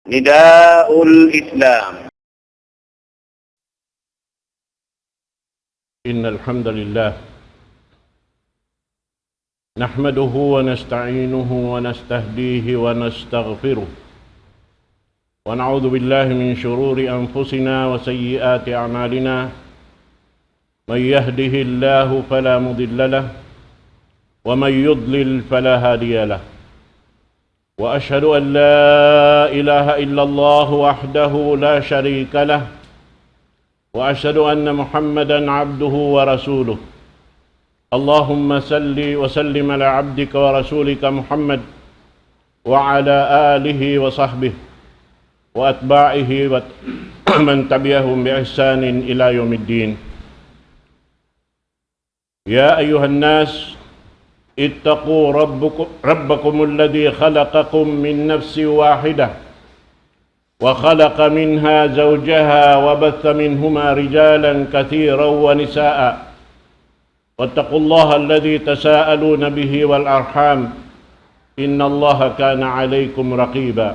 نداء الإسلام. إن الحمد لله نحمده ونستعينه ونستهديه ونستغفره ونعوذ بالله من شرور أنفسنا وسيئات أعمالنا. من يهده الله فلا مضل له ومن يضلل فلا هادي له. وأشهد أن لا إله إلا الله وحده لا شريك له وأشهد أن محمدًا عبده ورسوله. اللهم صل وسلم على عبدك ورسولك محمد وعلى آله وصحبه وأتباعه ومن تبعهم بإحسان إلى يوم الدين. يا أيها الناس اتقوا ربكم الذي خلقكم من نفس واحدة وخلق منها زوجها وبث منهما رجالا كثيرا ونساء واتقوا الله الذي تساءلون به والأرحام إن الله كان عليكم رقيبا.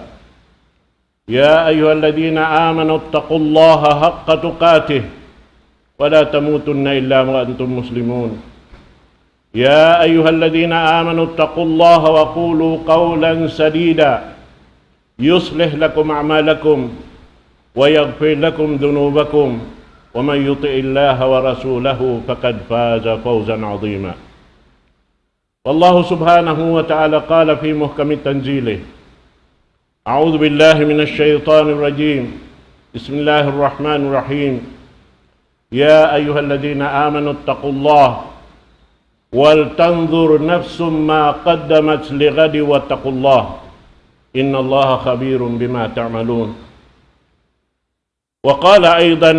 يا أيها الذين آمنوا اتقوا الله حق تقاته ولا تموتن إلا وأنتم مسلمون. يا أيها الذين آمنوا اتقوا الله وقولوا قولا سديدا يصلح لكم أعمالكم ويغفر لكم ذنوبكم ومن يطع الله ورسوله فقد فاز فوزا عظيما. والله سبحانه وتعالى قال في محكم تنزيله: أعوذ بالله من الشيطان الرجيم بسم الله الرحمن الرحيم. يا أيها الذين آمنوا اتقوا الله ولتنظر نفس ما قدمت لغد واتقوا الله إن الله خبير بما تعملون. وقال أيضا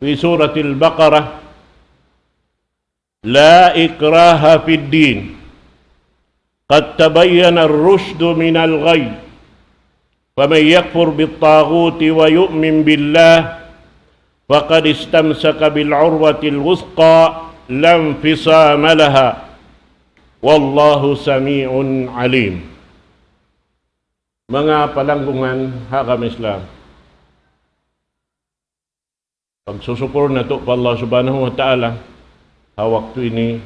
في سورة البقرة: لا إكراه في الدين قد تبين الرشد من الغي فمن يكفر بالطاغوت ويؤمن بالله فقد استمسك بالعروة الوثقى لا انفصام لها والله سميع عليم. Mga palanggungan hakam Islam, pagsusupur na ito pa Allah subhanahu wa ta'ala, waktu ini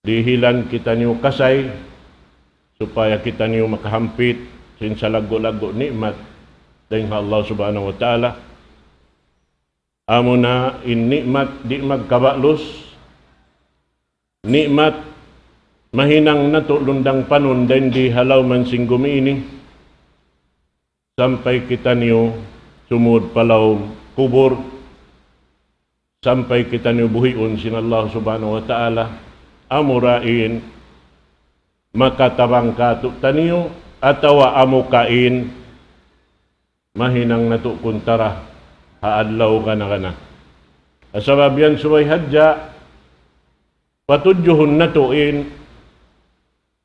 dihilan kita niyo kasay supaya kita niyo makahampit sa lago-lago nikmat dahil Allah subhanahu wa ta'ala. Amo na in nikmat di magkabalos, nikmat mahinang nato lundang panon din di halaw man sing gumiini sampai kita niyo sumud palaw kubur, sampai kita niyo buhiun sin Allah subhanahu wa ta'ala. Amurain makatabang kato taniyo atawa amukain mahinang nato kuntara haadlaw kana. Asabab yan subay hadja patudyuhon natuin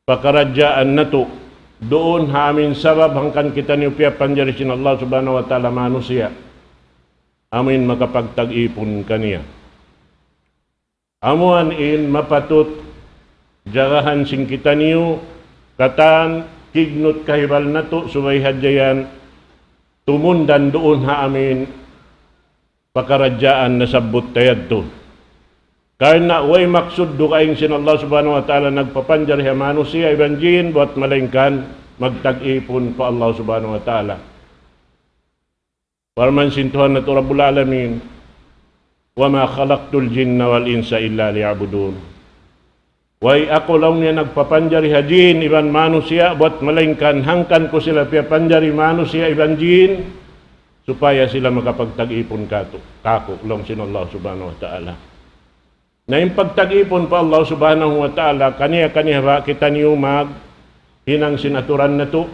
pakarajaan nato doon amin sabab hangkan kita niyo piya panjari sin Allah subhanahu wa ta'ala manusia amin makapagtag-ipon kaniya. Amuan in mapatut jagahan sing kita niyo katan kignot kahibal nato subay hadjayan tumundan doon amin pakarajaan na sabot tayad to. Karena way maksud do kaing sin Allah subhanahu wa ta'ala nagpapanjar ha manusia iban jin buat malengkan magtag-ipon pa Allah subhanahu wa ta'ala. Parman sintuhan na to Rabbul Alamin, wa ma khalaqtul jinna wal insa illa liya'budun. Way ako lang niya nagpapanjari ha jin iban manusia buat malengkan hangkan ko sila piyapanjari manusia iban jin supaya sila makapagtag-ipon kako lang sin Allah subhanahu wa ta'ala. Na yung pagtag-ipon pa Allah subhanahu wa ta'ala, kaniya-kaniya ba kita niyo hinang sinaturan na to?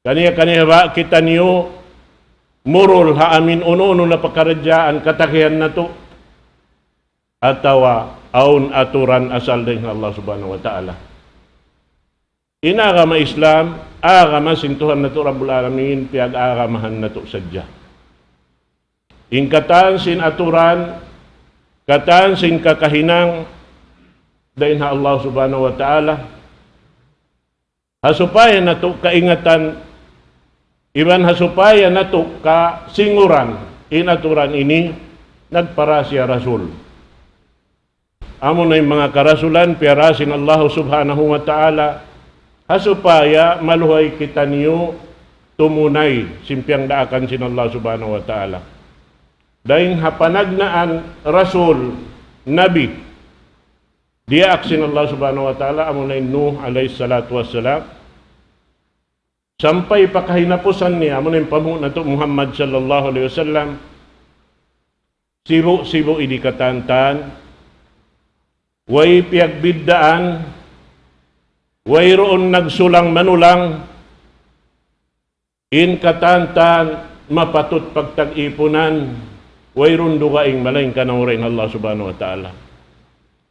Kaniya-kaniya ba kita niyo murul ha amin uno-uno na pagkaradyaan katakihan na to? Atawa aun aturan asal din Allah subhanahu wa ta'ala. Inagama Islam, agama sintuhan na to Rabbul Alamin, piyag-agamahan na to sadya. Ingkatan sin aturan, kataan sin kakahinang dahin ha Allah subhanahu wa ta'ala Hasupaya nato kaingatan, iban hasupaya nato kasinguran, inaturan ini, nagpara siya Rasul. Amo na yung mga karasulan, piyarasin Allah subhanahu wa ta'ala, hasupaya maluhay kita niyo tumunay, simpiang daakan sin Allah subhanahu wa ta'ala. Dahil hapanagnaan Rasul, Nabi, dia aksin Allah subhanahu wa ta'ala, amo na yung Nuh alayhi salatu wassalam, sampai pakahinapusan niya, amo na yung pamu na to Muhammad sallallahu alaihi wasallam, sibo-sibo idi katantan, way piagbiddaan, way roon nagsulang manulang, in katantan, mapatut pagtag-ipunan, way roon dugaing malaing kanawring Allah subhanahu wa ta'ala.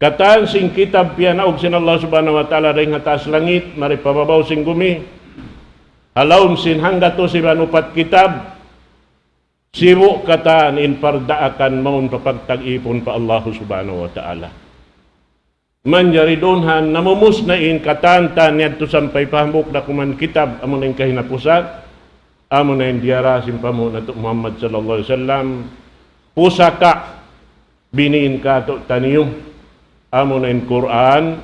Katan sing kitab piyanaog sin Allah subhanahu wa ta'ala ring hatas langit, maripababaw sing gumi, halawm sin hanggato si manupat kitab, sibo katan in pardaakan maun papagtag-ipon pa Allah subhanahu wa ta'ala. Manjari donhan namumus na in katantan niyadto sampay pahambok na kuman kitab amo na kahinapusan, amo na yung diarasin pa mo na Muhammad sallallahu alaihi wasallam, pusaka biniin ka to taniyo, amo na yung Quran,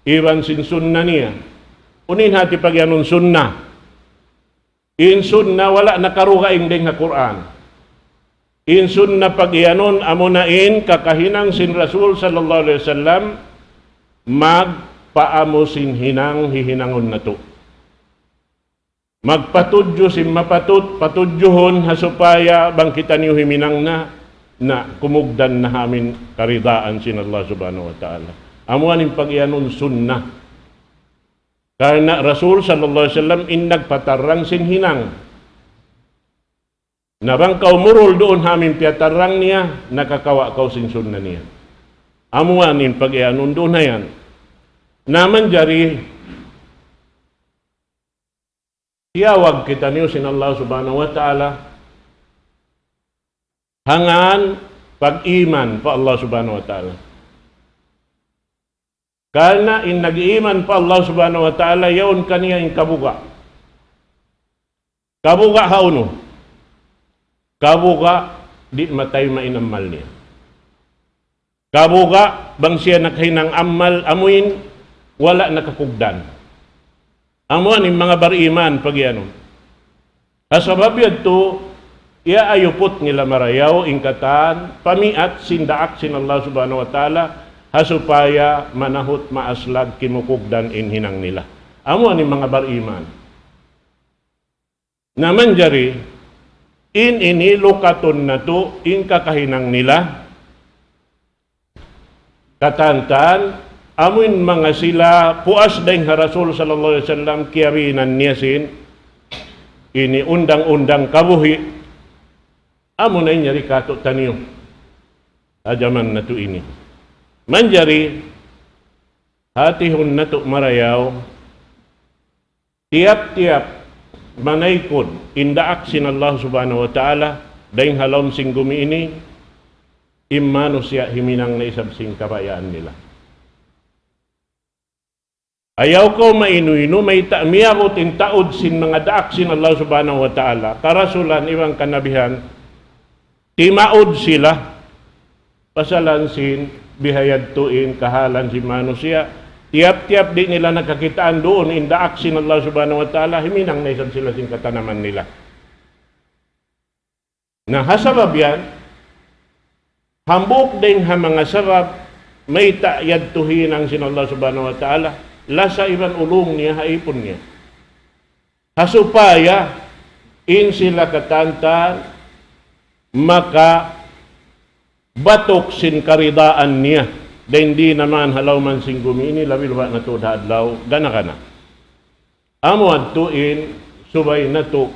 iwan sin sunna niya. Unin hati pagyanon sunna. In sunna wala nakarugaing ding nga Quran. In sunna pagyanon amo na in kakahinang sin Rasul sallallahu alaihi wasallam, magpaamo sin hinang hihinangon na to. Magpatudyo sin mapatut, patudyohon hasupaya bangkitan niyo himinang na kumugdan na hamin karidaan sin Allah subhanahu wa ta'ala. Amuan yung pagyanon sunnah. Karena Rasul sallallahu alaihi wasallam in nagpatarang sin hinang. Nabang kau murul doon hamin piatarang niya, nakakawa kau sin sunnah niya. Amuanin pag-ianon doon na yan. Naman jari, tiyawag kita niyo sin Allah subhanahu wa ta'ala, hangan pag-iman pa Allah subhanahu wa ta'ala. Karena in nag-iman pa Allah subhanahu wa ta'ala, yaon kaniya in kabuga. Kabuga hauno. Kabuga, di matay mainamal niya. Kabuga, bang siya nakahinang amal, amuin, wala nakakugdan. Amuan yung mga bariman, pag yan. Asabab yan to, iya ayupot nila marayaw, ingkatan, pamiat, sindaak, sin Allah subhanahu wa ta'ala, hasupaya, manahot, maaslag, kimukugdan, inhinang nila. Amuan yung mga bariman. Naman jari, in inilukaton na to, in kakahinang nila, katantan, amuin mga sila, puas dahing Rasul sallallahu alaihi wasallam, kiyawinan niya sin, ini undang-undang kabuhi, amo na inyari kato taniyo, ajaman na to ini. Manjari, hatihon na to marayaw, tiap-tiap, manaykod, indaak sin Allah subhanahu wa ta'ala, dahing halom sing gumi ini, imano siya himinang na isab sing kabayaan nila. Ayaw ko mainuino, may ta'miyakot intaod sin mga daak sin Allah subhanahu wa ta'ala, karasulan iwang kanabihan, timaod sila, pasalan sin, bihayad tuin, kahalan si mano siya, tiap-tiap di nila nakakitaan doon, indaak sin Allah subhanahu wa ta'ala, himinang na isab sila sin katanaman nila. Na hasabab yan, hambok din ha mga sabab, may ta'yad tuhin ang sin Allah subhanahu wa ta'ala, lasa iban ulong niya, haipon niya. Hasupaya, in sila katantan, maka batok sin karidaan niya, dahil hindi naman halaw man sing gumini, labilwa na to hadlaw, gana-gana. Amo adtuin, subay na to,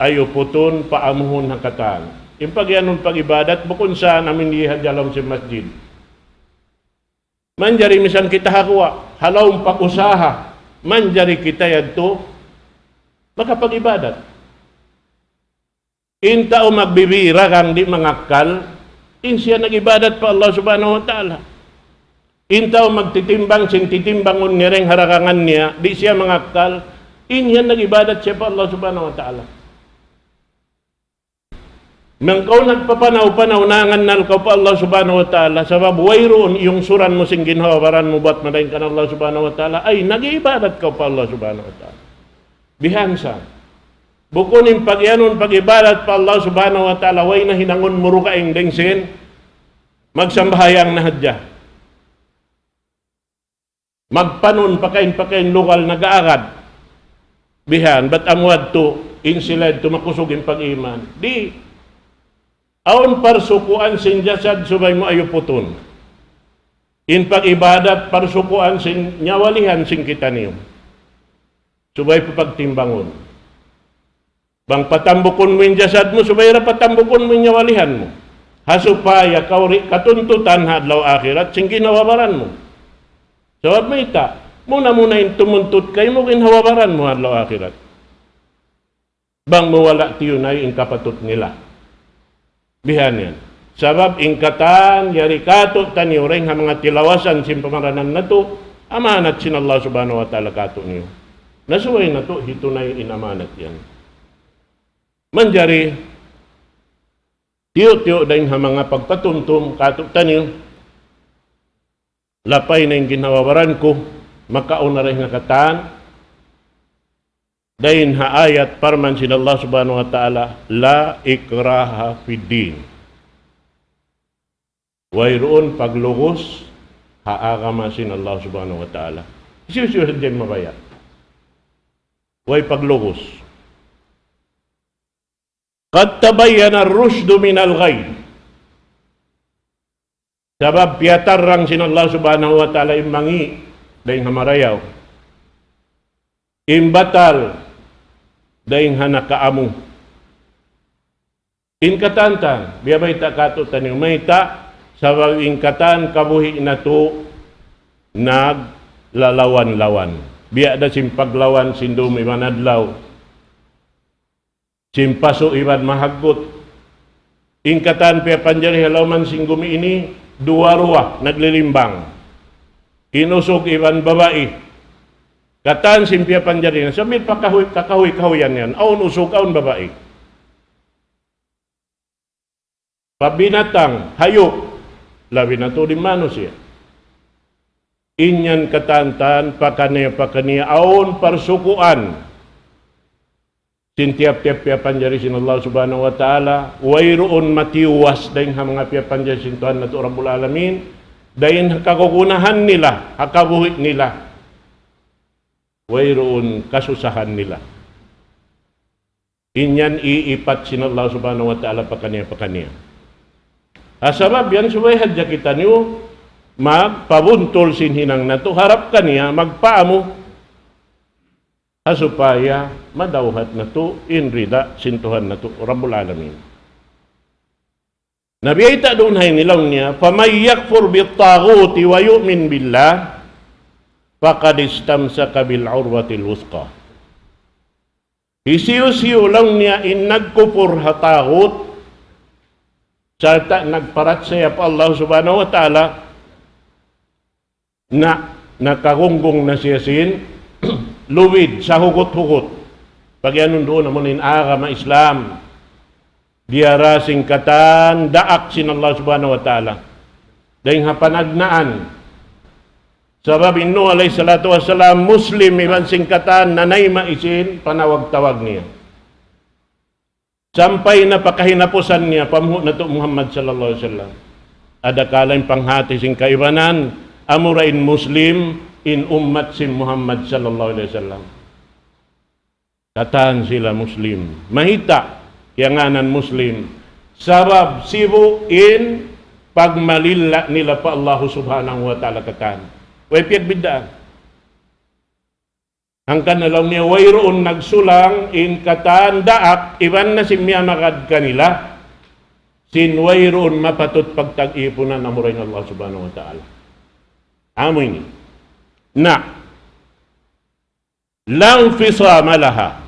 ayuputon, paamuhon hakatan. Impagyanon pag-ibadat, bukun saan amin lihad dalam si masjid. Manjari misan kita hakwa, halawang pag-usaha, manjari kita yadto, makapag-ibadat. Inta o magbibira kang di mangakal, in siya nag-ibadat pa Allah subhanahu wa ta'ala. Intaw magtitimbang, sing titimbangon niya rin harakangan niya, di siya mangakal, inyan nag-ibadat siya pa Allah subhanahu wa ta'ala. Nang kau nagpapanaw-panaw, nanganal ka pa Allah subhanahu wa ta'ala, sabab wayroon yung suran mo sing ginhawaran mo, ba't madayin ka na Allah subhanahu wa ta'ala, ay nag-ibadat ka pa Allah subhanahu wa ta'ala. Bihansa. Bukunin pag-ianon, pag-ibadat pa Allah subhanahu wa ta'ala, way na hinangon muro ka ing dengsin, magsambahayang nahadya. Magpanon pakain lokal nag-aagad. Bihan, ba't amwad to, insilad to, makusugin pag-iman. Di, aon parsukuan sin jasad, subay mo ayuputon. In pag-ibadat, parsukuan sin nyawalihan sin kita niyo. Subay pagtimbangon. Bang patambukon mo yung jasad mo, subay ra patambukon mo yung nyawalihan mo. Hasupaya, katuntutan hadlaw akhirat, sin ginawabaran mo. Sabab may ita, muna yung tumuntut kayo mo, kinhawabaran mo hadlaw akhirat. Bang mawala tiyo na yung kapatot nila. Bihan yan. Sabab ingkatan, yari kato, taniyo rin, mga tilawasan, simpamaranan na to, amanat sin Allah subhanahu wa ta'ala kato niyo. Nasuway na to, hito na yung inamanat yan. Manjari, tiyo-tiyo dahil mga pagpatuntum, kato, taniyo, lapay na yung ginawawaran ko, makauna rin nakatan, dahil haayat parman sin Allah subhanahu wa ta'ala, la ikraha fiddin. Wayroon paglugos, haagama sin Allah subhanahu wa ta'ala. Isiyo dyan mabaya. Way paglugos. Qad tabayyana ar-rushdu min al-ghayy. Sabab piyatarang sin Allah subhanahu wa ta'ala imangi dahil hamarayaw. Imbatal dahil hanakaamu. Inkatantan, biyabay ta kato taniyo, may ta, sabab inkatan kabuhi na to naglalawan-lawan. Biya da simpaglawan sindum iban adlaw. Simpaso iban mahagot. Ingkatan piya panjari halaman singgumi ini, dua ruwa naglilimbang. Inusog iban babae. Katan simpia panjari na sambil kakahuy-kahuyan yan. Aun usog, aun babae. Pabinatang, hayop. Labi na to di manusia. Inyan katantan, pakaniya, aun parsukuan. Sintiap-tiap panjari sin Allah subhanahu wa ta'ala, wayroon matiwas dahil mga piyapanjari sin Tuhan na to Rabbul Alamin, dahil kakukunahan nila, hakabuhi nila, wayroon kasusahan nila. Inyan iipat sin Allah subhanahu wa ta'ala pakaniya. Asabab yan subay hadya kita niyo, magpabuntol sin hinang na to, harap kaniya, magpaamo, asupaya madawhat na to, inrida sintuhan na to, Rabbul Alamin. Nabiyayta doon hay nilaw niya, فَمَنْ يَكْفُرْ بِالطَّاغُوتِ وَيُؤْمِنْ بِاللَّهِ فَقَدْ اسْتَمْسَكَ بِالْعُرْوَةِ الْوُثْقَى. Isiyo-siyo lang niya in nagkupur hatagot, sarta nagparat siya pa Allah subhanahu wa ta'ala, na nakagunggong na siya sin, luwid sa hugot-hugot. Pag yan doon naman in agama Islam, diara singkatan, daak sin Allah subhanahu wa ta'ala. Dahil hapanagnaan. Sabab ino alayhi salatu wassalam, Muslim iban singkatan, nanay maisin, panawag-tawag niya. Sampay na pakahinapusan niya, pamuho na to Muhammad sallallahu alaihi wasallam. Adakalang panghati sing kaibanan, amurain Muslim, in ummat si Muhammad sallallahu alaihi wasallam. Kataan sila Muslim. Mahita, yanganan Muslim. Sabab sibu in pagmalila nila pa Allah subhanahu wa ta'ala kataan. Way piyag bidaan. Hangkan na lang niya, wayroon nagsulang in kataan daak, iban na si miyamagad kanila, sin wayroon mapatot pagtag-ipunan na murain Allah subhanahu wa ta'ala. Amoy ni. Na lang fisama laha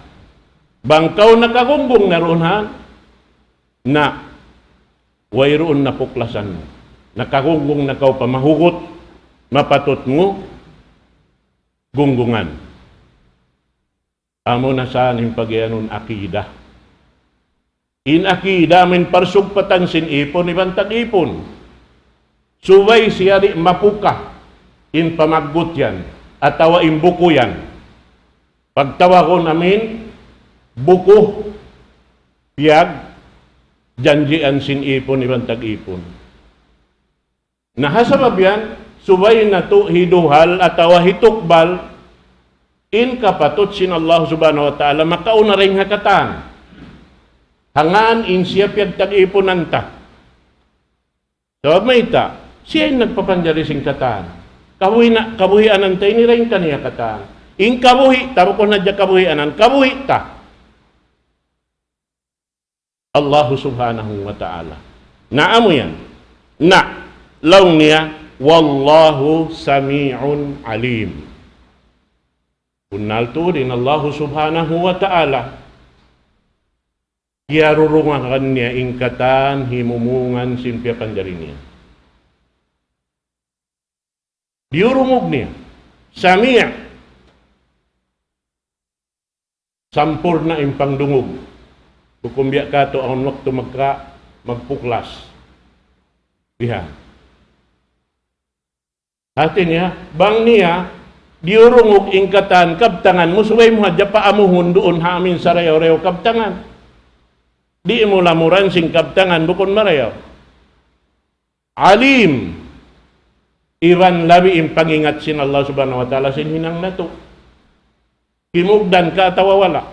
bangkaw nakagunggong naroon na wayroon na puklasan mo nakagunggong nakaw pamahugot mapatot mo gunggungan. Amo na saan yung pagyanon akida. In akida min parsugpatan sin ipon iban tag-ipon. Suway siya di mapuka in pamaggut yan at tawa in buko yan. Pagtawa ko namin buko piyag janjian sin ipon iban tag-ipon. Nahasabab yan suway na to hiduhal at tawa hitukbal in kapatot sin Allah subhanahu wa ta'ala makauna rin hakatan. Hangaan in siya piyag tag-iponan ta. So, may ta, siya yung nagpapanjari sing katan. Kabuhi anan ta, inirin ka niya katan. In kabuhi, taro ko na dya kabuhi anan, kabuhi ta. Allah subhanahu wa ta'ala. Naamo yan. Na, law niya, wallahu sami'un alim. Kunal to din Allah subhanahu wa ta'ala. Yarurungan niya ingkatan himumungan simpya panjari niya. Diurumog niya. Sami'a. Sampur na impang dungog. Bukumbya ka to ang waktu magpuklas. Diha. Hati niya, bang niya, diurungog ingkatan kabtangan mo suway mo hadya pa amuhun doon hamin sa reyo-reyo kabtangan. Di mo lamuran sing kabtangan bukon marayaw. Alim. Iwan labi im pangingat sin Allah subhanahu wa ta'ala sin hinang nato. Kimugdan ka atawawala.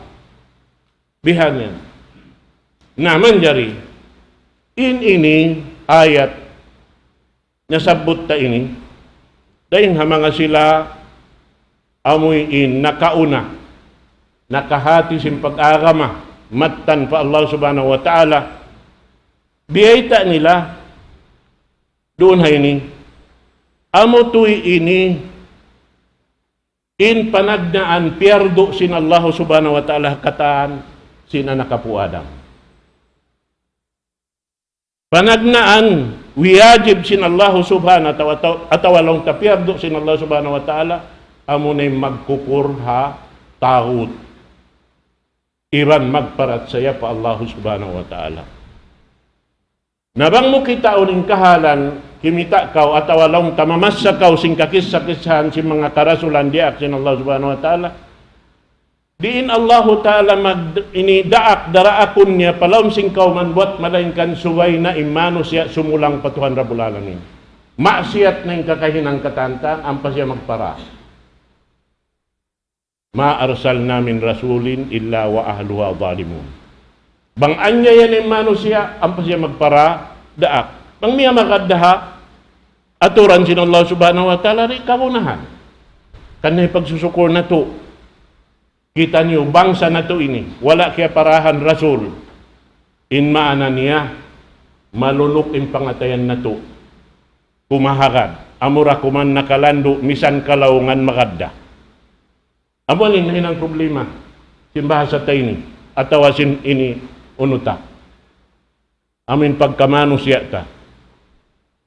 Bihan yan. Naman jari. Ini ayat nasabot ta ini. Dahil hamanga sila amoy in nakauna. Nakahati sin pag-agama. Matan pa Allah subhanahu wa ta'ala biyayta nila doon hay ni amo tuy ini in panagnaan pierdo sin Allah subhanahu wa ta'ala kataan sin anak Apu Adam panagnaan wiyajib sin Allah subhanahu wa ta'ala atawalong ta pierdo sin Allah subhanahu wa ta'ala amo na magkukur ha tahut Iran magparat saya pa Allah subhanahu wa ta'ala. Nabang mo kita uning kahalan, kimita kau atawa long tamamasa kau sing kakis-sakisahan si mga karasulan diak sin Allah subhanahu wa ta'ala. Diin Allah ta'ala inidaak daraakun niya palawm sing kau man buat malainkan suway na imano siya sumulang patuhan Rabbul Alamin. Maksiat na yung kakahinang katantang, ampas siya magpara. Ma arsalna min rasulin illa wa ahluha zalimun. Bang anya yan yung manusia, ampas siya magpara, daak. Bang miya makadaha, aturan sin Allah subhanahu wa ta'ala, rin kagunahan. Kanay pagsusukor na to. Kita niyo, bangsa na to ini. Wala kaya parahan rasul. In maana niya, malunok in pangatayan na to. Kumahagad. Amura kuman nakalando, misan kalaungan makadda. Amo alin na hinang problema. Simbahasa tayo ni. Atawasin ini unuta. Amin pagkamano siya ta.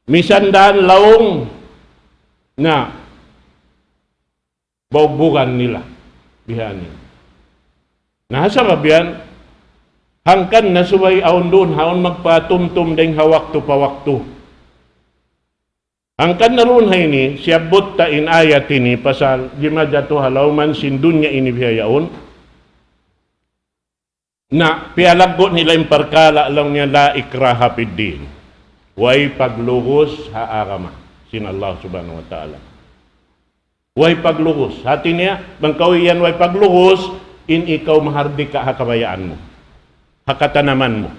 Misandaan laong na baubugan nila. Bihani. Nahasabab yan, hangkan na subay aon doon, haon magpatumtum ding hawak to pawakto. Hangkan na roon hay ni, siyabot ta in ayat ini, pasal gimadyato halawman sin dunya ini bihayaon, na pialaggo nila yung parkala lang niya la ikraha piddin. Way paglugos haarama, sin Allah subhanahu wa ta'ala. Way paglugos. Hati niya, bangkawiyan way paglugos, in ikaw mahardi ka hakabayaan mo. Hakatanaman mo.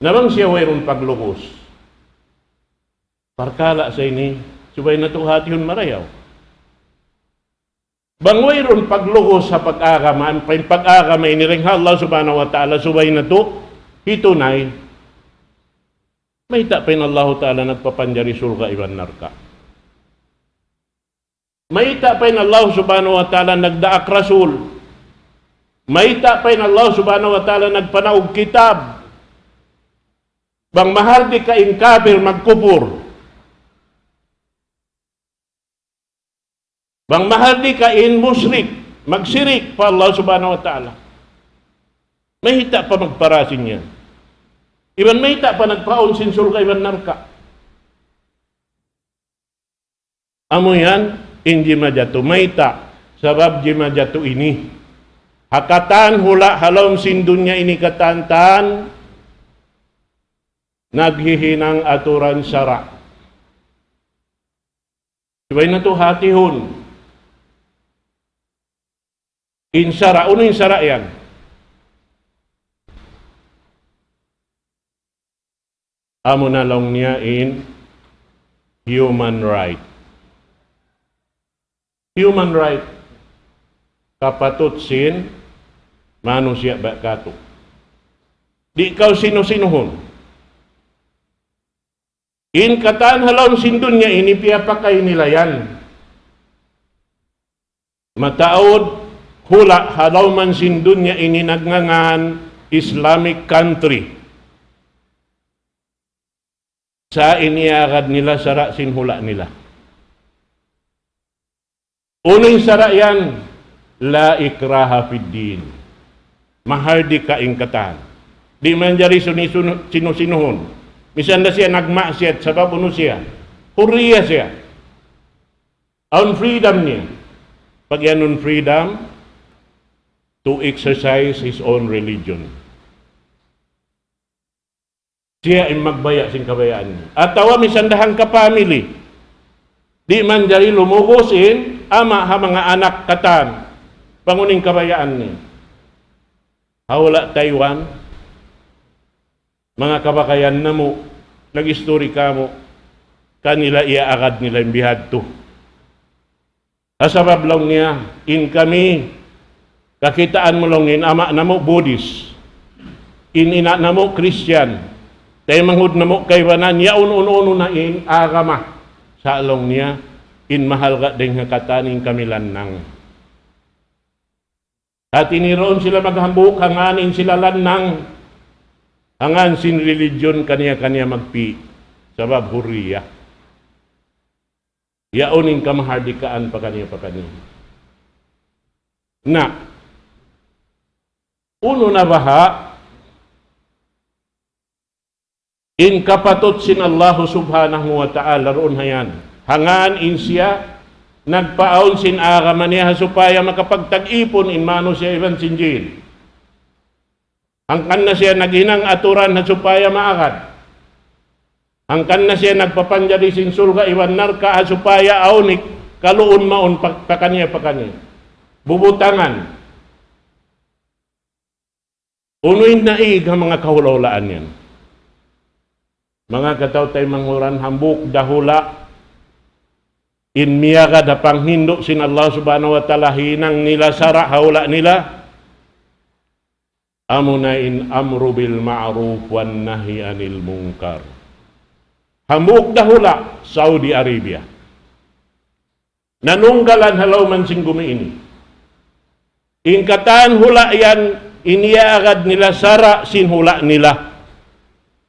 Namang siya way ron paglugos. Parkala sa ini, subay na ito hati yun marayaw. Bangway ron paglugos sa pag-agama, pag-agama iniring Allah subhanahu wa ta'ala, subay na ito, hitunay, may tapin Allah ta'ala nagpapanjari surga iban narka. May tapin Allah subhanahu wa ta'ala nagdaak rasul. May tapin Allah subhanahu wa ta'ala nagpanaog kitab. Bang mahal di ka in kafir magkupur. Bang mahal di ka in musyrik, magsirik pa Allah subhanahu wa ta'ala. Mahita pa magparasin yan. Iban mahita pa nagpaon sinsul ka iban narka. Amo yan, inji majatu. Mahita, sabab ji majatu ini. Hakatan hula halom sindunya ini katantan, naghihinang aturan syara. Ibay na to hatihon. Insara, uno insara yan. Amo na lang niya in human right. Human right. Kapatut sin manusia bakato. Di ikaw sino-sinuhon. In kataan halon sindun niya ini piyapakay nila yan. Mataod hula halaw man sindun niya ini nagngangan Islamic country. Sa iniagad nila sara sinhula nila. Uning sara yan, la ikraha fid din. Mahal di kaingkatan. Di man jari sino-sinuhon. Misan na siya nagmaksiyat sabab uno siya. Huriya siya. On freedom niya. Pag yan on freedom, to exercise his own religion. Siya ay magbaya sing kabayaan niya. At tawa misandahang kapamili. Di man jari lumugusin, ama ha mga anak katan. Panguning kabayaan niya. Hawla Taiwan, mga kabakayan na mo, nag-story ka mo, kanila iaagad nila yung bihad to. Asabab lang niya, in kami, kakitaan mo lang in ama na mo Buddhist, in ina na mo Christian, tayo manghud na mo kaywanan, ya uno na in agama, sa along niya, in mahal ka din kataning kamilan nang. At iniroon sila maghambuk, hanganin sila lanang, hangan sin religion kaniya-kaniya magpi, sabab huriya. Yaunin kamahardikaan pa kaniya. Na, uno na baha, in kapatot sin Allah subhanahu wa ta'ala roon hayan, hangan in siya, nagpaon sin agaman niya supaya makapagtag-ipon in mano siya iban sinjil. Angkan na siya naghinang aturan na supaya maagad. Angkan na siya nagpapanjari sin sulga iban narka supaya aunik kaluon maon pakanya. Bubutangan. Unuin na ang mga kahulaulaan yan. Mga kataw tayo manghuran hambuk dahula in miyaga dapang hindok sin Allah subhanahu wa ta'ala hinang nila sara haula nila amuna in amru bil ma'ruf wan nahi anil munkar. Hambuk dahula Saudi Arabia. Nanunggalan halaw man singgumi ini. In kataan hula yan iniagad nila sara sin hula nila.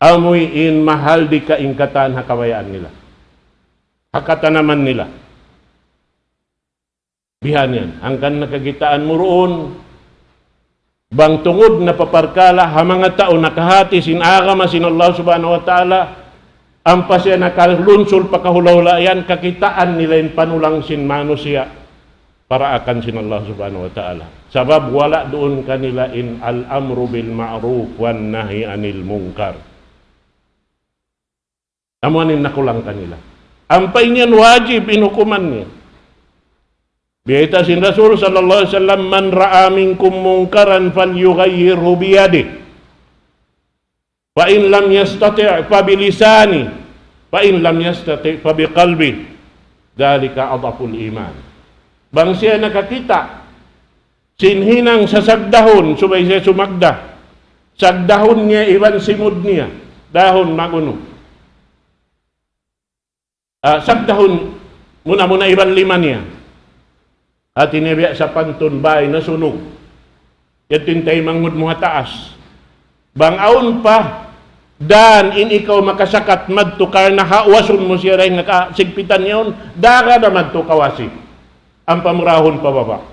Amoy in mahal di ka ingkataan hakabayaan nila. Hakatanaman nila. Bihan yan. Angkan nakagitaan mo roon, bang tungod na paparkala, ha mga tao nakahati, sinagama sin Allah subhanahu wa ta'ala, ang pasya nakalunsol pakahula-hula yan, kakitaan nila yung panulang sin mano siya, para akan sin Allah subhanahu wa ta'ala. Sabab wala doon kanila in al-amru bil ma'ruf wan nahi anil munkar. Amuanin nakulang kanila. Ampay niyan wajib inukuman niya. Biyata sin Rasul sallallahu alaihi wasallam, man ra'a minkum munkaran falyughayyirhu biyadihi. Fa in lam yastati' fa bilisani, fa in lam yastati' fa biqalbi. Dalika adhaful iman. Bang siya nakakita sinhinang sa sagdahon subay siya sumagda. Sagdahon niya iwan simud niya, dahon maguno. Sagdahon muna iban lima niya. At inibiya sa pantun bay na sunog. Yatintay manghud mga taas. Bangaon pa, dan in ikaw makasakat madto kar na hawason mo siya rin nakasigpitan yun, daga na madto kawasi. ang pamrahon pababa.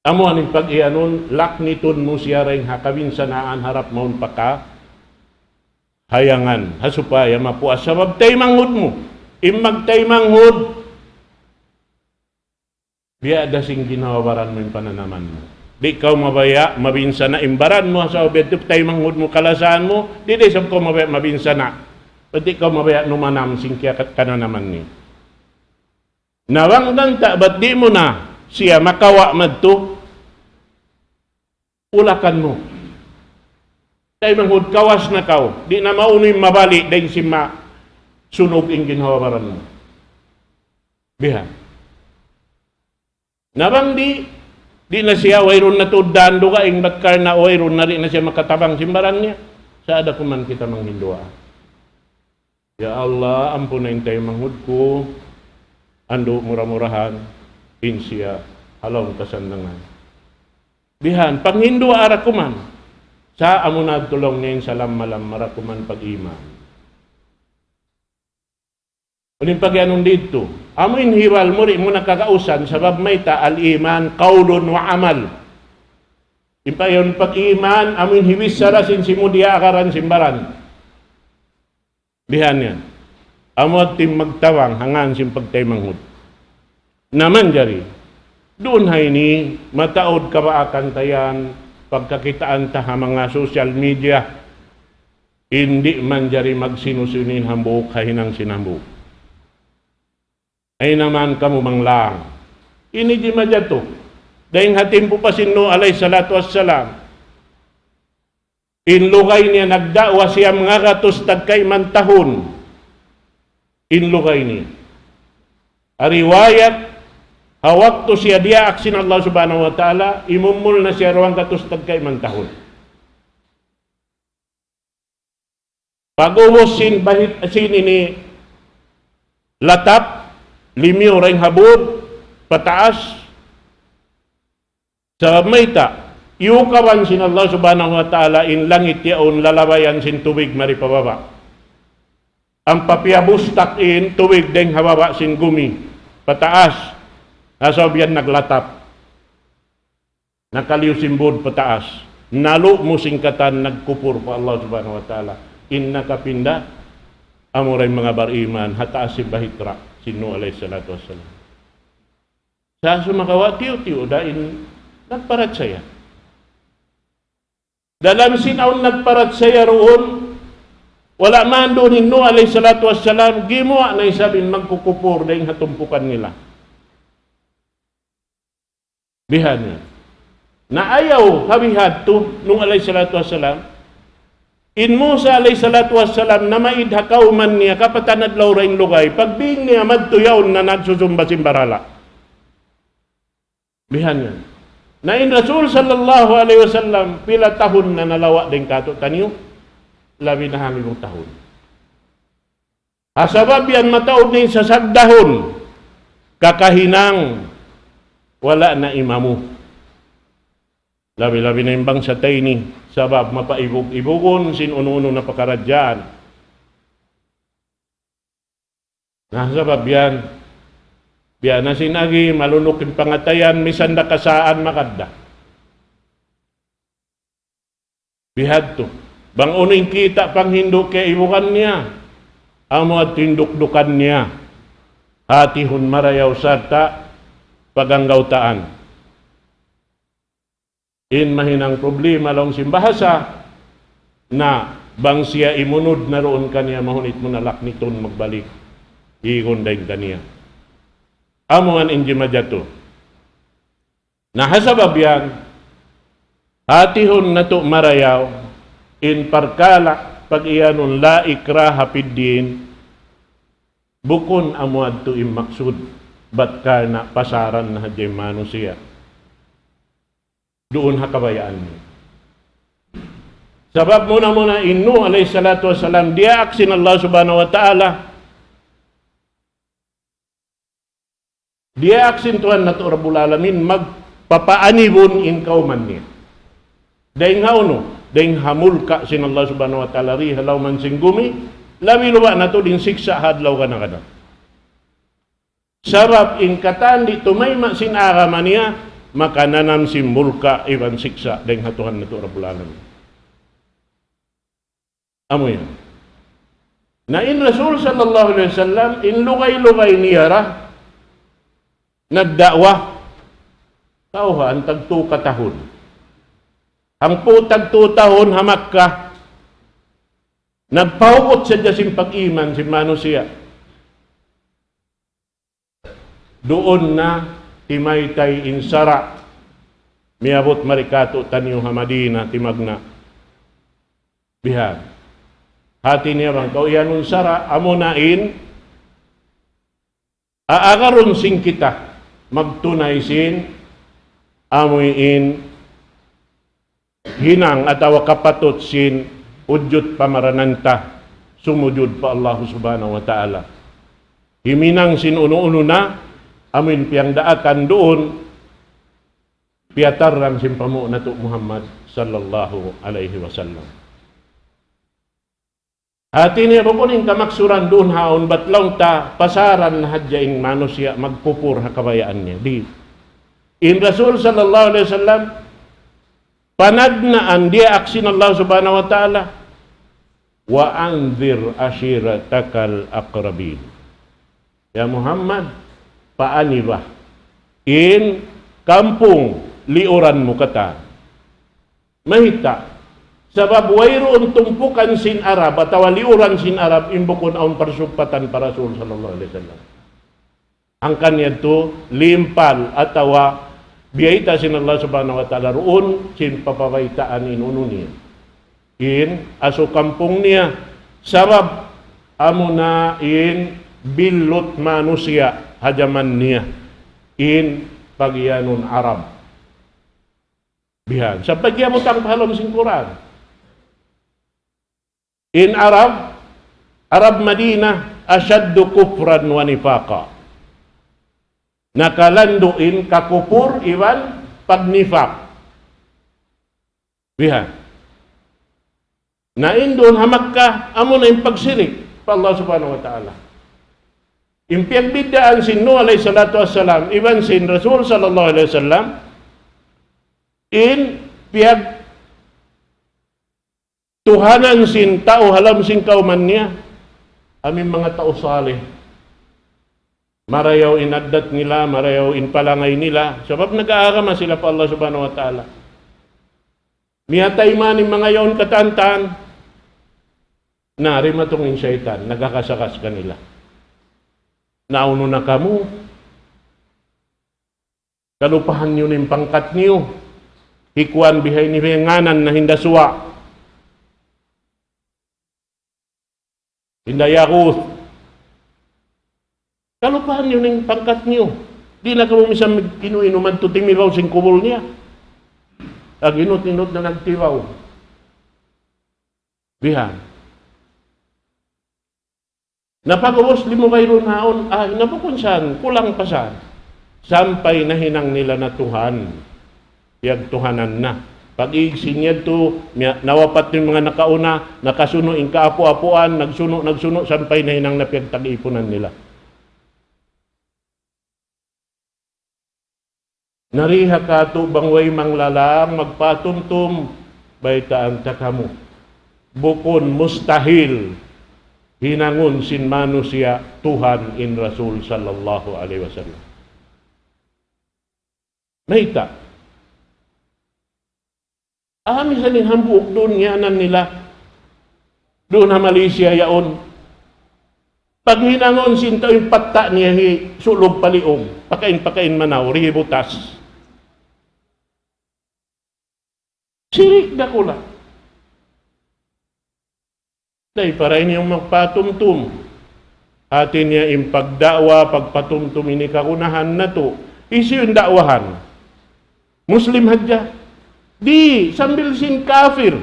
Amo aning pag-ianon, lakniton mo siya ring hakawin sanaan harap maun pa ka, hayangan, hasupaya mapuas. Sabab tay manghud mo, imag tay manghud, biya dasing ginawabaran mo yung pananaman mo. Di ka mabaya, mabinsa na, imbaran mo sa obedip tay manghud mo, kalasaan mo, di sab ko mabaya, mabinsa na. Pati ka mabaya numanam, singkya kananaman ni. Nawang danta, ba't di mo na siya makawa madto? Ulakan mo. Tay manghud, kawas na kaw. Di na maunoy mabali, dahil si sunog ang ginawabaran mo. Biha. Nabang di na siya, wayron na tuddan, duga, ing batkar na, wayron na rin na siya makatabang simbaran niya. Saada ko man kita manghindua. Ya Allah, ampunin tayo manghud ko, ando murah-murahan, siya, halong kasandangan. Bihan, panghindua arakuman, sa amunad tulong ngayon salam malam marakuman pag-iman. Uling pagyanong dito, amoin hiwal mo rin mo nakakausan, sabab may ta al-iman, kaulun wa amal. Impayon pag-iman, amoin hiwis sarasin si mudia akaran simbaran. Bihan yan. Amot tim magtawang hangan sim pagtaymanghud. Naman jari, doon hay ni mataod ka ba akan tayan pagkakitaan ta mga social media, hindi man jari magsinusunin hambuk kahinang sinambuk. Ay naman kamo manglang. Ini di majato. Dahil hatim po pa sino alay salatu wassalam. Inlugay niya nagdawa siya mga katos tagkay mantahon. Inlugay niya. Ariwayat, hawak to siya dia aksin Allah subhanahu wa ta'ala, imumul na siya rawang katos tagkay mantahon. Pag-uwos bahit asin ini latap, limiw ring habod, pataas, sa mayta, iukawan sin Allah subhanahu wa ta'ala in langit yaon lalabayan sin tubig maripababa. Ang papiabustak in tubig deng hababa sin gumi, pataas, nasobyan naglatap, nakaliw simbod pataas, nalo mo singkatan nagkupur pa Allah subhanahu wa ta'ala, in nakapinda, amuray mga bariman, hataas si bahitra, sinu alayhi salatu wassalam. Sa sumakawa, tiyo-tiyo, dahin nagparat saya. Dalam sinaon nagparat saya roon, wala man doon hinu alayhi salatu wassalam, gimuwa na isabing magkukupur dahin hatumpukan nila. Bihan niya. Na ayaw kabihad to, nung alayhi salatu wassalam, in Musa alayhi salatu wassalam na maidhakaw man niya kapatanad laurang lugay pagbing niya madtuyaw na nagsusumba simbarala. Bihan niya. Na in Rasul sallallahu alaihi wasallam pila tahun na nalawa din kato taniyo, labi na hangin tahun. Asabab yan mataod ni sa sagdahon, kakahinang wala na imamu. Labi-labi na imbang sa tay ni, sabab mapaibog-ibogon sin uno-uno na pakaradyaan. Nasabab yan, biya na sinagi, malunok yung pangatayan, misanda kasaan makadda. Bihad to. Bang uning kita pang hindok kay ibukan niya, amo at tindukdukan niya, hatihon marayaw sarta, paganggautaan. In mahinang problema lang simbahasa na bang siya imunod na roon kaniya mahunit mo na lakniton magbalik igon daing kaniya amuan inji majato na hasabab yan hatihon na to marayaw in parkala pag iyanon la ikraha piddin bukon amuad to imaksud bat ka na pasaran na hadjay manusia doon hakabayaan niyo. Sabab muna inu alayhi salatu wassalam dia aksin Allah subhanahu wa ta'ala. Dia aksin Tuhan na Rabbul Alamin magpapaanibon in kauman niya. Dahil nga uno, dahil hamul ka sin Allah subhanahu wa ta'ala rihalaw man singgumi, labi luwa na to din siksa hadlaw ka na kada. Sarap in katan di tumay masinarama niya, maka nanam simbol ka iwan siksa dahil hatuhan na ito Rabbul Alamin. Amo yan. Na in Rasul sallallahu alaihi wasallam, in lugay-lugay niya ra, nagdakwa, tauha, ang tagtu katahon. Ang putag tutahon hamak ka, nagpahugot sa Diyasim pag-iman si manusia. Doon na timaytay insara, miabot marikato tanyo hamadina timagna. Bihan. Hati niya bang kauyanun sara, amunain, aagaron sing kita, magtunay sin, amuin, hinang atawa kapatot sin, udyot pamarananta, sumujud pa Allah subhanahu wa ta'ala. Himinang sin uno-uno na, amin piyang daakan doon, piyatarang sin pamu na to Muhammad sallallahu alaihi wasallam. Hati niya kukunin kamaksuran doon haon, batlaw ta, pasaran na hadyaing manusia, magpupur hakabayaan niya. Di. In Rasul sallallahu alaihi wasallam, panagnaan dia aksin Allah subhanahu wa ta'ala, wa anzir ashiratakal aqrabin. Ya Muhammad, paani ba? In kampung liuran mo kata. Mahita. Sabab wayroon tumpukan sin Arab atawa liuran sin Arab imbukon aun parsupatan para Rasul sallallahu alaihi wasallam. Ang kanya to limpal atawa biyaita sin Allah subhanahu wa ta'ala roon sin papawaitaan inuno niya. In aso kampung niya sabab amo na in bilot manusia hajaman niya in pagyanon Arab. Bihan. Sa pagya mo tang pahalom sin Quran. In Arab Madinah asyaddu kufran wa nifaqa. Nakalanduin kakupur iwan pagnifak. Bihan. Na indon hamak ka amo na yung pagsirik pa Allah subhanahu wa ta'ala. Impiyag bidaan sin Nuh alayhi salatu wassalam iwan sin Rasul sallallahu alaihi wasallam in piyag tuhanan sin tao halam sin kauman niya aming mga tao salih marayaw inaddat nila, marayaw inpalangay nila sabab nag-aarama sila pa Allah subhanahu wa ta'ala. Miyatay man yung mga yaon katantan narimatong in syaitan nagkakasakas kanila. Nauno na kamu kalupahan nyo ng pangkat nyo hikuan bihay ni nganan na hindaswa hindayakus. Kalupahan nyo ng pangkat nyo. Di na kamo misang inu-inuman to timilaw sing kubol niya. Ag inut-inut na nagtiwaw. Bihan. Napag-uwas limo kayo naon, nabukon saan, kulang pa saan. Sampay na hinang nila na Tuhan. Piyag Tuhanan na. Pag-iigsin niya to, nawapat yung mga nakauna, nakasuno in kaapu-apuan, nagsuno, sampay na hinang napiyagtag-ipunan nila. Nariha ka to, bangway manglalang, magpatumtum, baitaan takamu. Bukon mustahil, hinangon sin manusia Tuhan in Rasul sallallahu alaihi wasallam. Mahita. Misan yung hambuk doon yanan nila. Doon na Malaysia yaon. Pag hinangon sinta yung patta niya sulog paliom. Pakain manaw, rihibutas. Sirik na ko lang. Dahil para inyong magpatumtum. Atin niya yung pagdakwa, pagpatumtum ini kakunahan na to. Isi yung dakwahan. Muslim hadya. Di, sambil sin kafir.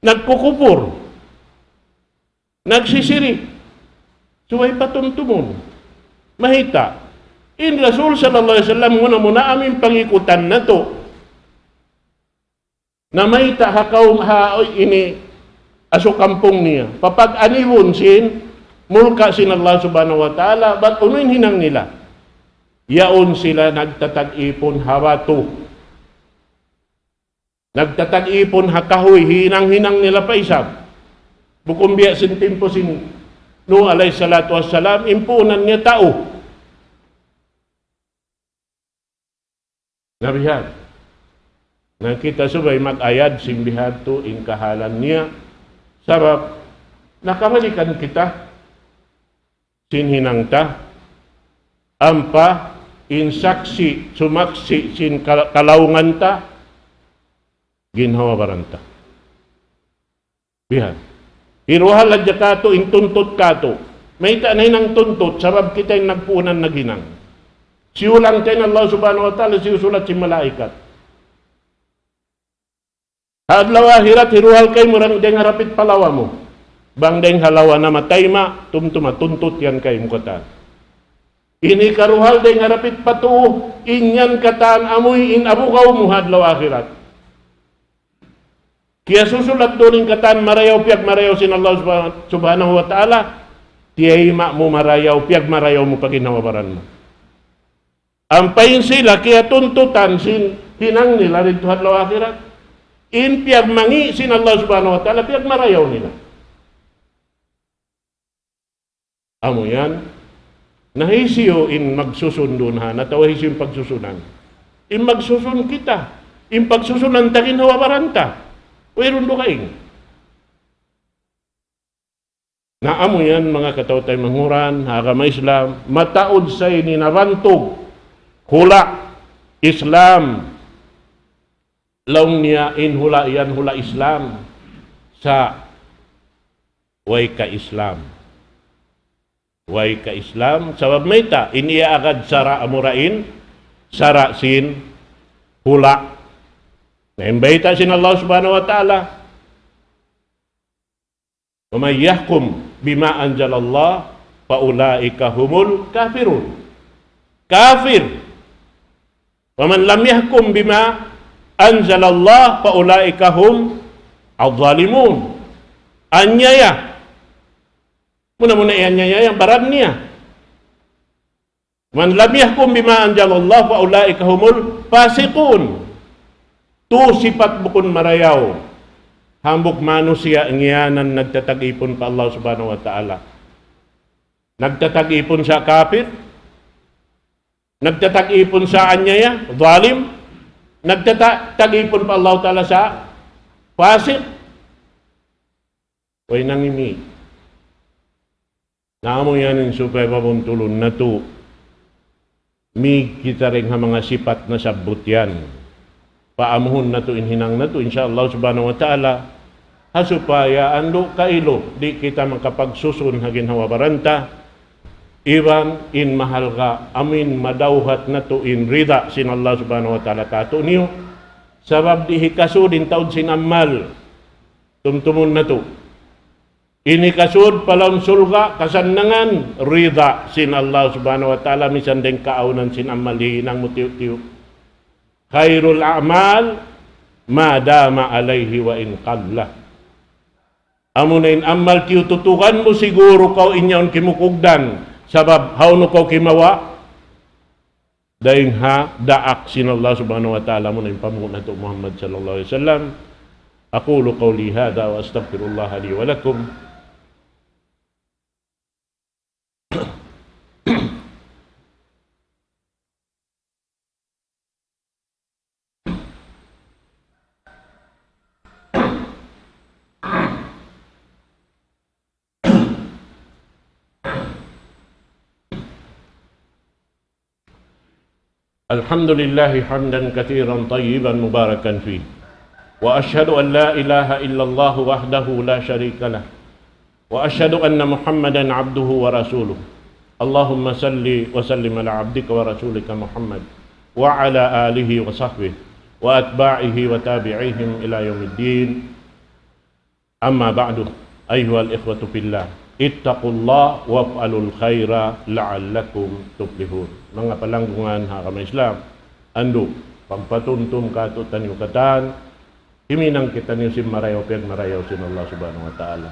Nagkukupur. Nagsisiri. Suway patumtumon. Mahita. In Rasul sallallahu alaihi wasallam muna aming pangikutan na to. Na mahita hakaw ini aso kampong niya. Papag aniwon sin, mulka sin Allah subhanahu wa ta'ala, ba't unuin hinang nila? Yaon sila nagtatag-ipon hawato. Nagtatag-ipon hakahoy, hinang-hinang nila pa isab. Bukumbiya sin timpo sin Nuh alayhi salatu wassalam, impunan niya tao. Nabihan. Na kita subay mag-ayad simbihan to in kahalan niya. Sabab, nakamalikan kita. Sinhinang ta. Ampa, insaksi, sumaksi, sin kalaungan ta. Ginhawa baranta. Bihan. Iruhal adya kato, intuntut kato. May tanay ng tuntut, sabab kita yung nagpuunan na ginang. Siulang tayo ng Allah subhanahu wa ta'ala, siusulat si malaikat. Hadlaw ahirat, hiruhal kayo mo rang deng harapit palawa mo. Bang deng halawa na matay ma, tumtuma, tuntut yan kayo mo kata. Ini karuhal deng harapit patu, inyan kataan amoy in abukaw mo hadlaw ahirat. Kaya susulat doon kataan marayaw piyag marayaw sin Allah subhanahu wa ta'ala, tiyay ma mo marayaw piyag marayaw mo paginawabaran mo. Ampayin sila kaya tuntutan sin hinang nila rin tuhad law akhirat. In piyag mangi sin Allah subhanahu wa ta'ala piyag marayaw nila. Amo yan, nahisiyo in magsusundun ha, natawahisiyo in pagsusunan. In magsusun kita, in pagsusunan takin hawabaran ta. Wairon do kaing. Naamo yan mga katawtay manguran, agama Islam, mataod sa ininabantog, hula Islam, laong niya in hula yan hula Islam, sa way ka Islam. Way ka Islam, sabab may ta, iniya agad sara amurain, sara sin hula. Naimbayta sin Allah subhanahu wa ta'ala, wa may yahkum bima anjalallah fa ulaika humul kafirun. Kafir. Wa man lam yahkum bima anjalallah fa ulaika hum adh-dhalimun. Anyaya. Muna anyaya yang baran niya. Man lam yahkum bima anjalallah fa ulaika humul fasiqun. Tu sifat bukun marayaw. Hambuk manusia ngiyanan nagtatag-ipon pa Allah subhanahu wa ta'ala. Nagtatag-ipon sa kafir. Nagtatag-ipon sa anyaya, zalim. Nagtatag-ipon pa Allah ta'ala sa fasik. Way nangimi. Naamo yan yung supay pabuntulon na to. Mi kita rin ha mga sipat na sabot yan. Paamuhon na to inhinang na to insyaallah subhanahu wa ta'ala hasupaya ando kailo di kita makapagsusun hagin hawabaranta iban in mahal ka amin madawhat na to in rida sin Allah subhanahu wa ta'ala kato niyo sabab di hikasudin taod sin amal tumtumon na to ini kasud palam sulga kasannangan rida sin Allah subhanahu wa ta'ala misan deng kaaunan sin amal hinang mutiyo-tiyo. Khairul a'mal ma dama alaihi wa in qalla. Amunain amal tiyo tutukan mo siguro kau inyaon kimukugdan sabab hawno kau kimawa daing ha daak sin Allah subhanahu wa ta'ala mo na pamunan to Muhammad sallallahu alaihi wasallam. Aqulu qawli hadha wa astaghfirullah li wa lakum. الحمد لله حمدا كثيرا طيبا مباركا فيه وأشهد أن لا إله إلا الله وحده لا شريك له وأشهد أن محمدا عبده ورسوله اللهم صل وسلم على عبدك ورسولك محمد وعلى آله وصحبه وأتباعه وتابعيهم إلى يوم الدين أما بعد أيها الإخوة في الله ittaqullah waf'alul khaira la'allakum tuflihun. Mga palanggungan ha kama Islam, ando pagpatuntum kato tanyo katan, himinang kita niyo si marayaw piyag marayaw sin Allah subhanahu wa ta'ala.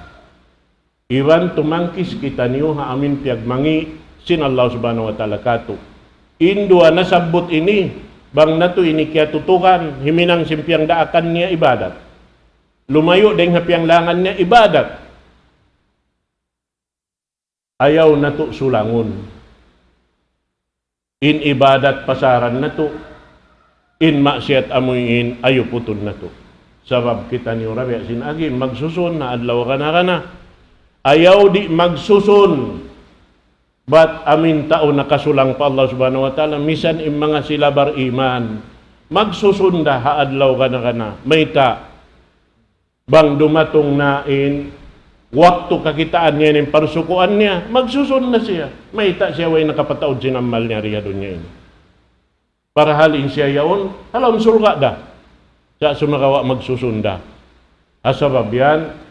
Iwan tumangkis kita niyo ha amin piagmangi sin Allah subhanahu wa ta'ala kato. Indua nasabot ini, bang nato ini kaya tutukan, himinang simpiang daakan niya ibadat. Lumayo deng hapiang langan niya ibadat. Ayaw nato sulangon. In ibadat pasaran nato, in maksiat amuyin ayo putun nato. Sabab kita niyo rabi sinagi magsusun na adlaw kana. Ayaw di magsusun. Bat amin tao nakasulang pa Allah subhanahu wa ta'ala. Misan im mga sila bariman. Magsusunda haadlaw kana. Mayta. Bang dumatong nain. Waktu kakitaan niya ng parsukuan niya. Magsusun na siya. Mayta siya way nakapataod sinamal niya riya doon niya. Para halin siya yaon. Halawang surga da. Siya sumakawa magsusunda. Asabab yan.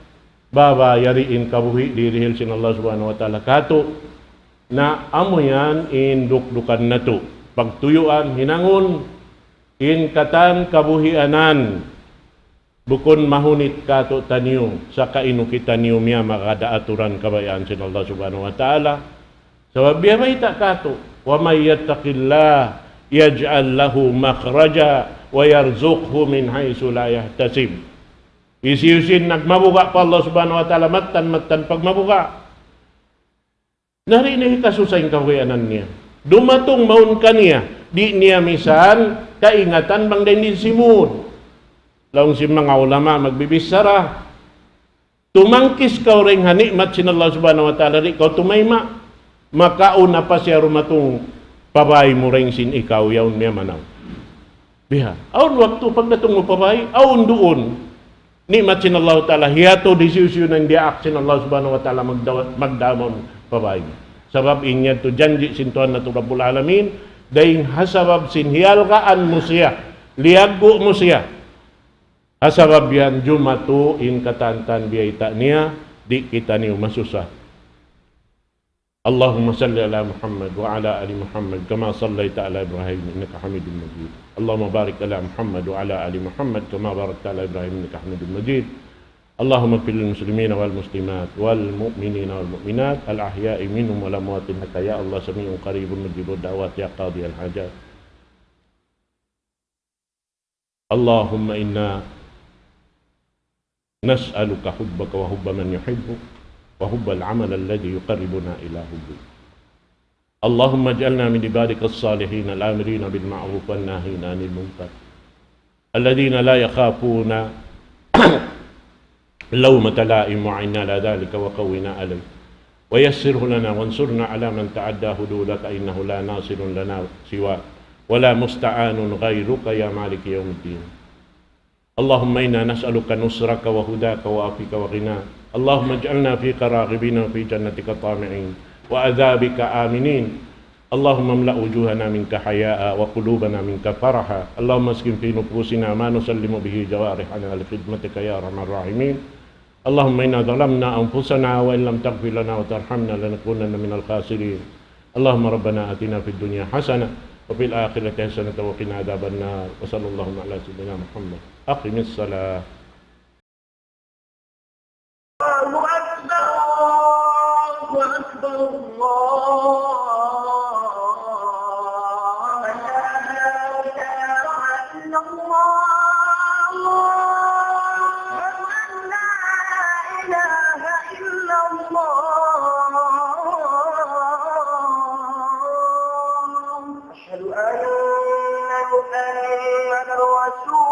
Babayariin kabuhi dirihil sin Allah subhanahu wa ta'ala kato na amo yan in dukdukan na to pagtuyuan hinangon in katan kabuhianan bukon mahunit kato tanyo sa kainu kita niyo miya makadaaturan kabayaan sin Allah subhanahu wa ta'ala sabab biya mayta kato wa may yattaqillah yaj'al lahu makhraja wa yarzuqhu min haythu la yahtasib. Isi-usin nagmabuka pa Allah subhanahu wa ta'ala matan pag mabuka. Narinig kasusay kahuyanan niya. Dumatong maun ka niya. Di niya misan kaingatan bang din simud. Laong si mga ulama magbibisara. Tumangkis ka ring hanikmat sin Allah subhanahu wa ta'ala. Ikaw tumayma. Makauna pa siya rumatong pabay mo ring sin ikaw yaon niya manaw. Biha. Aun waktu pagdatong mo pabay. Aun doon. Nikmat sin Allah ta'ala, hiyato disisyon ng diak sin Allah subhanahu wa ta'ala magdamon pabay. Sabab inya to janji sintuan na to Rabbul Alamin, dahil hasabab sin hiyalkaan mo siya, liyago mo siya. Hasabab yan, jumatu in katantan biyayta niya, di kita niyo masusah. Allahumma salli ala Muhammad wa ala ali Muhammad kama sallaita ala Ibrahim innaka Hamidum Majid. Allahumma barik ala Muhammad wa ala ali Muhammad kama barakta ala Ibrahim innaka Hamidum Majid. Allahumma ighfir lil muslimina wal muslimat wal mu'minina wal mu'minat al ahya'i minhum wal amwat innaka ya Allah sami'un qaribun mujibud da'wat ya qadi al hajat. Allahumma inna nas'aluka hubbaka wa hubba man yuhibbuk وحب العمل الذي يقربنا إلى حبك. اللهم اجعلنا من عبادك الصالحين الآمرين بالمعروف والناهين عن المنكر الذين لا يخافون لومة لائم وعنا على ذلك وقونا عليه ويسره لنا وانصرنا على من تعدى حدودك إنه لا ناصر لنا سواك ولا مستعان غيرك يا مالك يوم الدين. اللهم إنا نسألك نصرك وهداك وعافيك وغناك. اللهم اجعلنا فيك راغبين وفي جنتك طامعين وعذابك آمنين. اللهم املأ وجوهنا منك حياء وقلوبنا منك فرحا. اللهم اسكن في نفوسنا ما نسلم به جوارحنا لخدمتك يا أرحم الراحمين. اللهم إنا ظلمنا أنفسنا وإن لم تغفر لنا وترحمنا لنكونن من الخاسرين. اللهم ربنا آتنا في الدنيا حسنة وفي الآخرة حسنة وقنا عذاب النار. وصلى الله على سيدنا محمد. أقم الصلاة. الله أكبر الله لا إله إلا الله لا إله إلا الله أشهد أن محمدا رسول